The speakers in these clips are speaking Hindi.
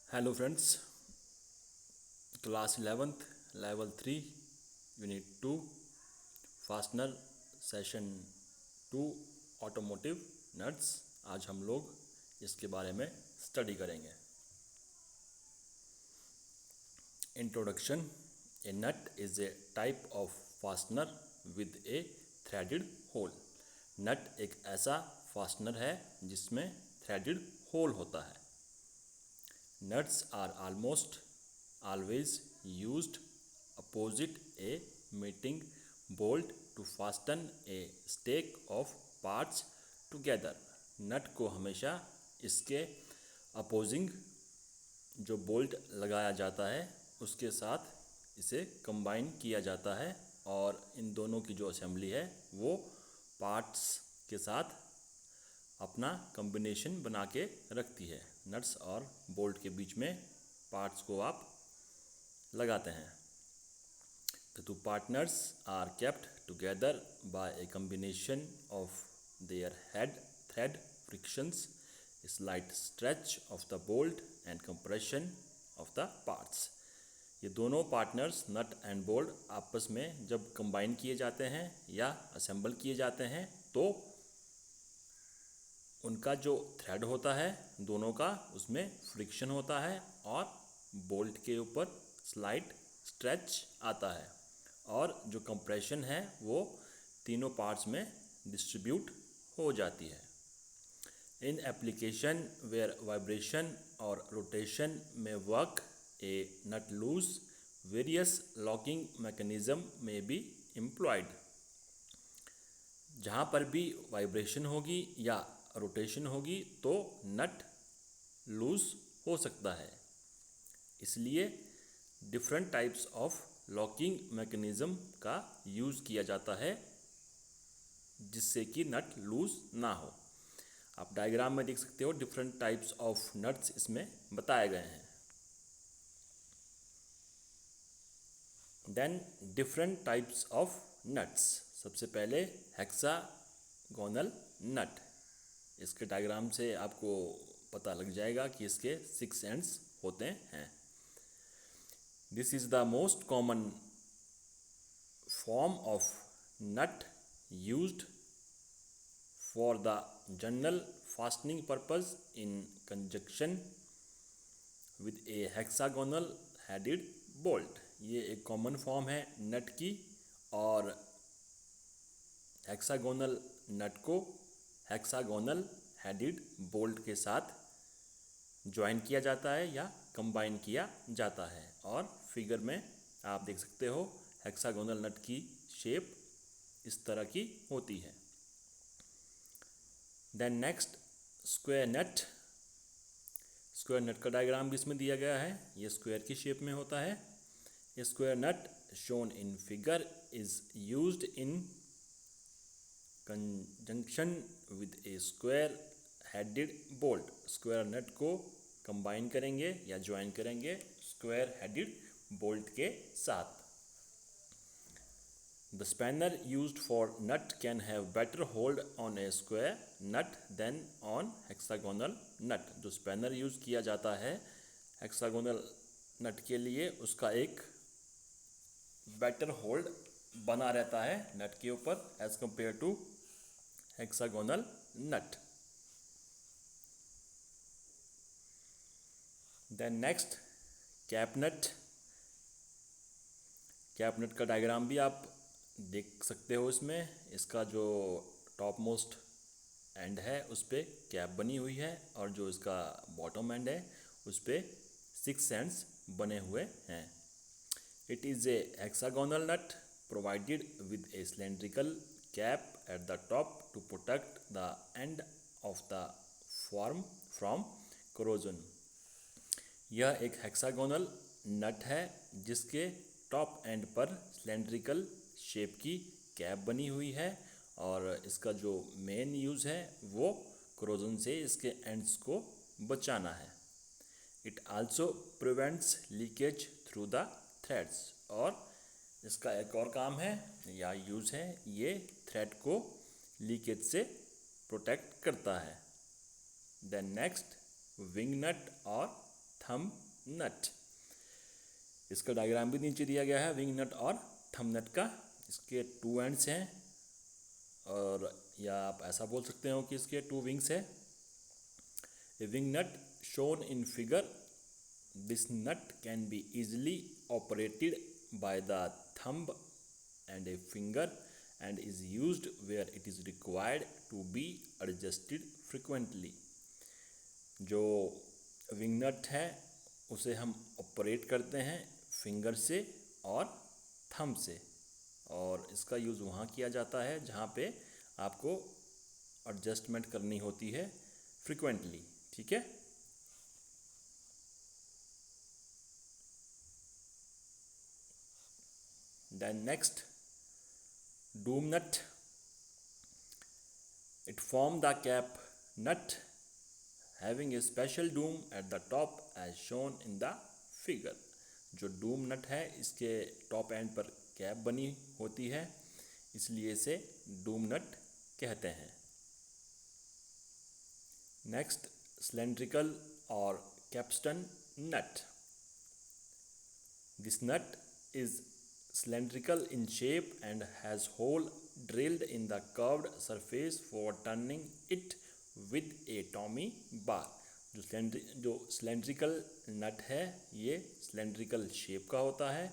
Hello friends, class 11th level 3 unit 2 fastener session 2 automotive nuts. आज हम लोग इसके बारे में स्टडी करेंगे। Introduction. A nut is a type of fastener with a threaded hole. Nut एक ऐसा फास्टनर है जिसमें थ्रेडेड होल होता है। Nuts are almost always used opposite a mating bolt to fasten a stack of parts together. नट को हमेशा इसके अपोजिंग जो बोल्ट लगाया जाता है उसके साथ इसे कंबाइन किया जाता है और इन दोनों की जो असेंबली है वो पार्ट्स के साथ अपना कॉम्बिनेशन बना के रखती है। नट्स और बोल्ट के बीच में पार्ट्स को आप लगाते हैं। The two partners are kept together by a combination of their head thread frictions, slight stretch of the bolt and compression of the parts. ये दोनों पार्टनर्स नट एंड बोल्ट आपस में जब कंबाइन किए जाते हैं या असेंबल किए जाते हैं तो उनका जो थ्रेड होता है दोनों का उसमें फ्रिक्शन होता है और बोल्ट के ऊपर स्लाइट स्ट्रेच आता है और जो कंप्रेशन है वो तीनों पार्ट्स में डिस्ट्रीब्यूट हो जाती है। इन एप्लीकेशन वेयर वाइब्रेशन और रोटेशन में वर्क ए नट लूज वेरियस लॉकिंग मैकेनिज्म में बी एम्प्लॉयड। जहाँ पर भी वाइब्रेशन होगी या रोटेशन होगी तो नट लूज हो सकता है, इसलिए different types of locking mechanism का यूज़ किया जाता है जिससे कि नट लूज ना हो। आप डायग्राम में देख सकते हो डिफरेंट टाइप्स ऑफ नट्स इसमें बताए गए हैं। Then different types of nuts. सबसे पहले हेक्सागोनल नट। इसके डायग्राम से आपको पता लग जाएगा कि इसके 6 एंड्स होते हैं। This is the most common form of nut used for the general fastening purpose in conjunction with a hexagonal headed bolt. ये एक कॉमन फॉर्म है नट की और हेक्सागोनल नट को हेक्सागोनल हेडेड बोल्ट के साथ ज्वाइन किया जाता है या कंबाइन किया जाता है और फिगर में आप देख सकते हो हेक्सागोनल नट की शेप इस तरह की होती है। देन नेक्स्ट स्क्वायर नट। स्क्वायर नट का डायग्राम भी इसमें दिया गया है, ये स्क्वायर की शेप में होता है। Square nut shown in figure is used in conjunction with a square headed bolt. Square nut को कंबाइन करेंगे या ज्वाइन करेंगे स्क्वायर हेडेड बोल्ट के साथ। The spanner used for nut can have better hold on a square nut than on hexagonal nut. जो स्पैनर यूज़ किया जाता है हेक्सागोनल नट के लिए उसका एक बेटर होल्ड बना रहता है नट के ऊपर as compare to hexagonal nut. Then next cap nut. Cap nut का डायग्राम भी आप देख सकते हो इसमें। इसका जो टॉप मोस्ट एंड है उस पर कैप बनी हुई है और जो इसका बॉटम एंड है उस पर 6 एंड्स बने हुए हैं। It is a hexagonal nut provided with a cylindrical cap at the top to protect the end of the form from corrosion. यह एक हेक्सागोनल नट है जिसके टॉप एंड पर सिलेंड्रिकल शेप की कैप बनी हुई है और इसका जो मेन यूज़ है वो कोरोजन से इसके एंड्स को बचाना है। It also prevents leakage through the threads. और इसका एक और काम है या यूज़ है, ये थ्रेड को लीकेज से प्रोटेक्ट करता है। देन नेक्स्ट विंग नट और थंब नट। इसका डायग्राम भी नीचे दिया गया है विंग नट और थंब नट का। इसके 2 एंड्स हैं, और या आप ऐसा बोल सकते हो कि इसके 2 विंग्स है। A wing nut shown in figure, this nut can be easily operated by the thumb and a finger and is used where it is required to be adjusted frequently। जो विंग नट है उसे हम ऑपरेट करते हैं फिंगर से और थंब से, और इसका यूज़ वहाँ किया जाता है जहाँ पे आपको एडजस्टमेंट करनी होती है फ्रिक्वेंटली। ठीक है। Then next, doom nut. It forms the cap nut having a special doom at the top as shown in the figure। जो डूम नट है इसके टॉप एंड पर कैप बनी होती है, इसलिए इसे डूम नट कहते हैं। नेक्स्ट, सिलेंड्रिकल और capstan nut. This nut is cylindrical in shape and has hole drilled in the curved surface for turning it with a Tommy bar। जो cylindrical नट है ये cylindrical शेप का होता है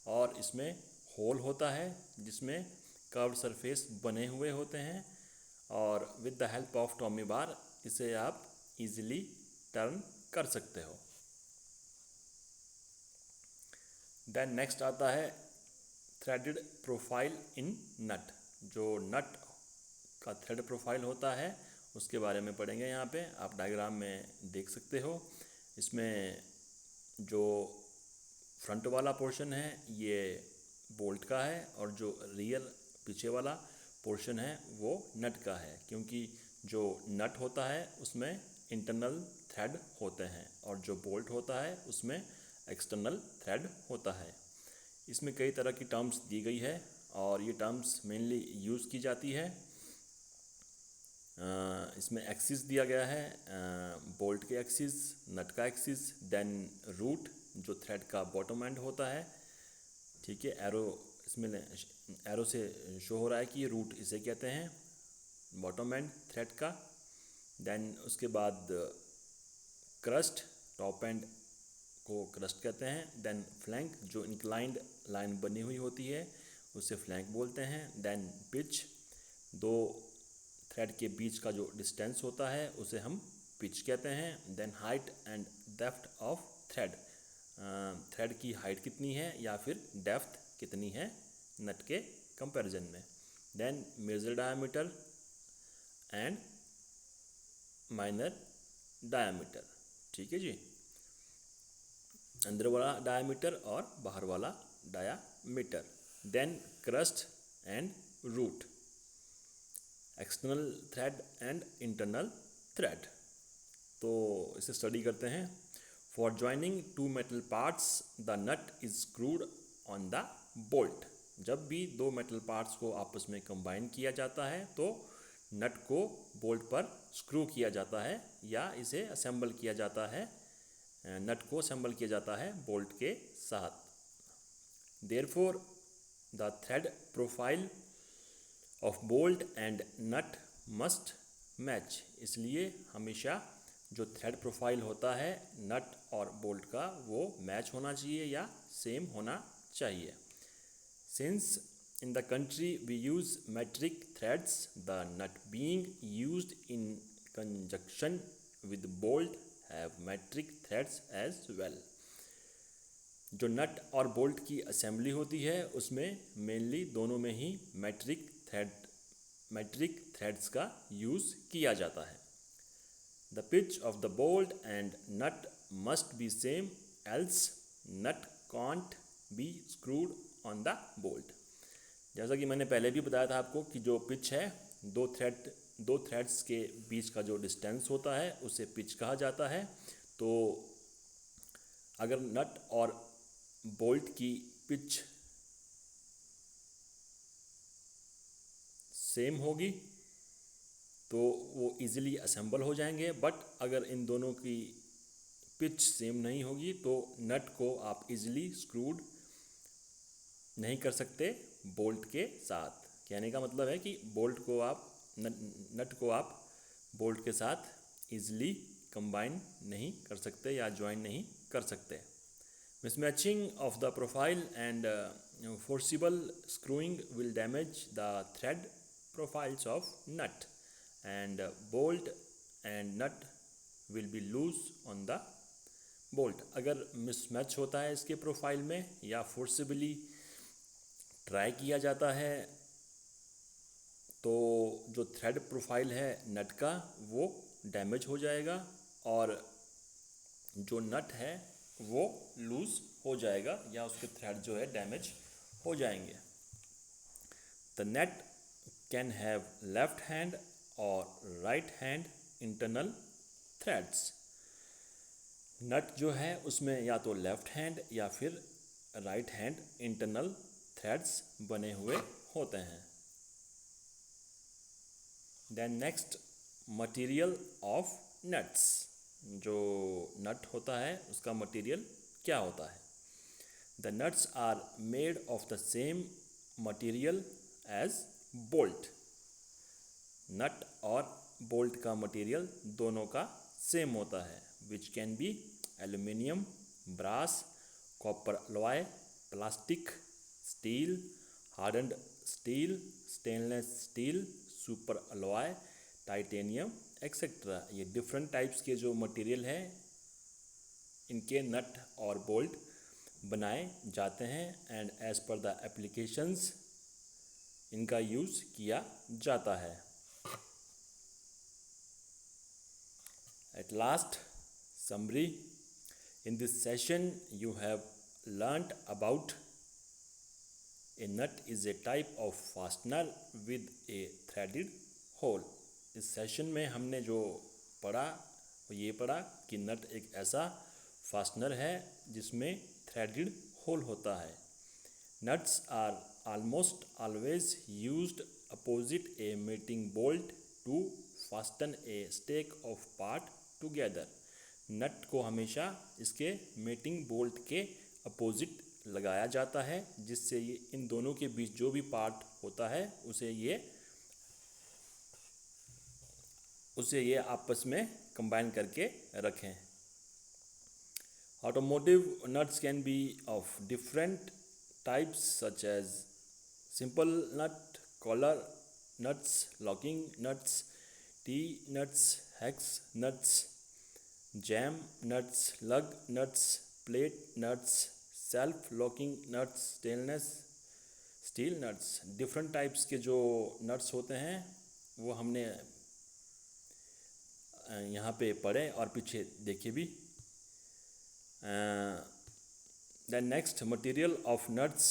और इसमें होल होता है जिसमें कर्व्ड सरफेस बने हुए होते हैं, और with the help of tommy bar इसे आप इजीली टर्न कर सकते हो। देन नेक्स्ट आता है थ्रेडेड प्रोफाइल इन नट। जो नट का थ्रेड प्रोफाइल होता है उसके बारे में पढ़ेंगे यहाँ पे। आप डायग्राम में देख सकते हो, इसमें जो फ्रंट वाला पोर्शन है ये बोल्ट का है और जो रियर पीछे वाला पोर्शन है वो नट का है, क्योंकि जो नट होता है उसमें इंटरनल थ्रेड होते हैं और जो बोल्ट होता है उसमें एक्सटर्नल थ्रेड होता है। इसमें कई तरह की टर्म्स दी गई है और ये टर्म्स मेनली यूज़ की जाती है। इसमें एक्सिस दिया गया है, बोल्ट के एक्सिस, नट का एक्सिस, देन रूट जो थ्रेड का बॉटम एंड होता है। ठीक है, एरो इसमें एरो से शो हो रहा है कि रूट इसे कहते हैं बॉटम एंड थ्रेड का। देन उसके बाद क्रस्ट, टॉप एंड को क्रस्ट कहते हैं। देन फ्लैंक जो इंक्लाइंड लाइन बनी हुई होती है उसे फ्लैंक बोलते हैं। देन पिच, दो थ्रेड के बीच का जो डिस्टेंस होता है उसे हम पिच कहते हैं। Then height and depth of thread, thread की हाइट कितनी है या फिर डेप्थ कितनी है नट के कंपैरिजन में। Then major diameter and minor diameter. ठीक है जी, अंदर वाला डायमीटर और बाहर वाला diameter. Then crest and root, external thread and internal thread. तो इसे स्टडी करते हैं। For joining two metal parts the nut is screwed on the bolt. जब भी दो मेटल पार्ट्स को आपस में कंबाइन किया जाता है तो नट को बोल्ट पर स्क्रू किया जाता है या इसे असेंबल किया जाता है, नट को असेंबल किया जाता है बोल्ट के साथ। Therefore the thread profile of bolt and nut must match. इसलिए हमेशा जो थ्रेड प्रोफाइल होता है नट और बोल्ट का वो मैच होना चाहिए या सेम होना चाहिए। Since in the country we use metric threads, the nut being used in conjunction with bolt have metric threads as well। जो नट और बोल्ट की असेंबली होती है उसमें मेनली दोनों में ही मेट्रिक थ्रेड्स का यूज़ किया जाता है। The pitch of the bolt and nut must be same else nut can't be screwed on the bolt. जैसा कि मैंने पहले भी बताया था आपको कि जो पिच है दो थ्रेड्स के बीच का जो डिस्टेंस होता है उसे पिच कहा जाता है। तो अगर नट और बोल्ट की पिच सेम होगी तो वो इजीली असेंबल हो जाएंगे, बट अगर इन दोनों की पिच सेम नहीं होगी तो नट को आप इजीली स्क्रूड नहीं कर सकते बोल्ट के साथ। कहने का मतलब है कि बोल्ट को आप नट को आप बोल्ट के साथ इजीली कंबाइन नहीं कर सकते या ज्वाइन नहीं कर सकते। Mismatching of the profile and forcible screwing will damage the thread profiles of nut, and bolt and nut will be loose on the bolt। अगर मिसमैच होता है इसके प्रोफाइल में या फोर्सिबली ट्राई किया जाता है तो जो थ्रेड प्रोफाइल है नट का वो डैमेज हो जाएगा और जो नट है वो लूज हो जाएगा या उसके थ्रेड जो है डैमेज हो जाएंगे। The net can have left hand और राइट हैंड इंटरनल थ्रेड्स। नट जो है उसमें या तो लेफ्ट हैंड या फिर राइट हैंड इंटरनल थ्रेड्स बने हुए होते हैं। Then next, material of nuts. जो नट होता है उसका मटेरियल क्या होता है? The nuts are made of the same material as bolt. Nut और बोल्ट का मटेरियल दोनों का सेम होता है, which can be aluminium, brass, copper alloy, plastic, steel, hardened steel, stainless steel, super alloy, titanium etcetera. ये डिफरेंट टाइप्स के जो मटेरियल है इनके नट और बोल्ट बनाए जाते हैं and as per the applications इनका यूज़ किया जाता है। At last, summary. In this session you have learned about a nut is a type of fastener with a threaded hole. इस सेशन में हमने जो पढ़ा वो ये पढ़ा कि नट एक ऐसा फास्टनर है जिसमें थ्रेडेड होल होता है। Nuts are almost always used opposite a mating bolt to fasten a stack of part together। नट को हमेशा इसके मेटिंग बोल्ट के अपोजिट लगाया जाता है जिससे ये इन दोनों के बीच जो भी पार्ट होता है उसे ये आपस में कंबाइन करके रखें। Automotive nuts can be of different types such as simple nut, collar nuts, locking nuts, T-nuts, hex nuts, jam nuts, lug nuts, plate nuts, self-locking nuts, stainless steel nuts। different types के जो nuts होते हैं वो हमने यहाँ पे पढ़े और पीछे देखे भी। The next, material of nuts।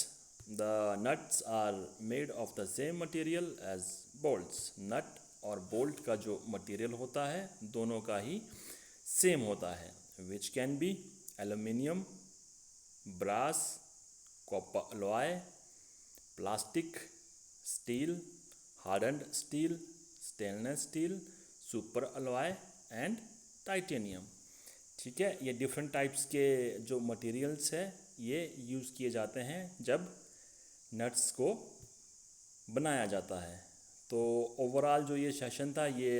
The nuts are made of the same material as bolts। नट और बोल्ट का जो मटेरियल होता है दोनों का ही सेम होता है, which can be aluminium, brass, copper alloy, plastic, steel, hardened steel, stainless steel, super alloy and titanium। ठीक है, ये डिफरेंट टाइप्स के जो मटेरियल्स है ये यूज़ किए जाते हैं जब नट्स को बनाया जाता है। तो ओवरऑल जो ये सेशन था ये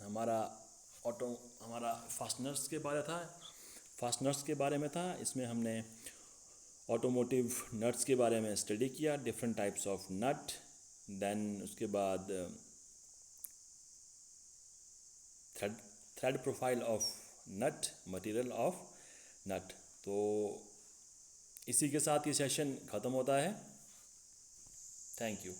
हमारा फास्टनर्स के बारे में था। इसमें हमने ऑटोमोटिव नट्स के बारे में स्टडी किया, different types of nut, then उसके बाद thread profile of nut, material of nut. तो इसी के साथ ये सेशन ख़त्म होता है। Thank you.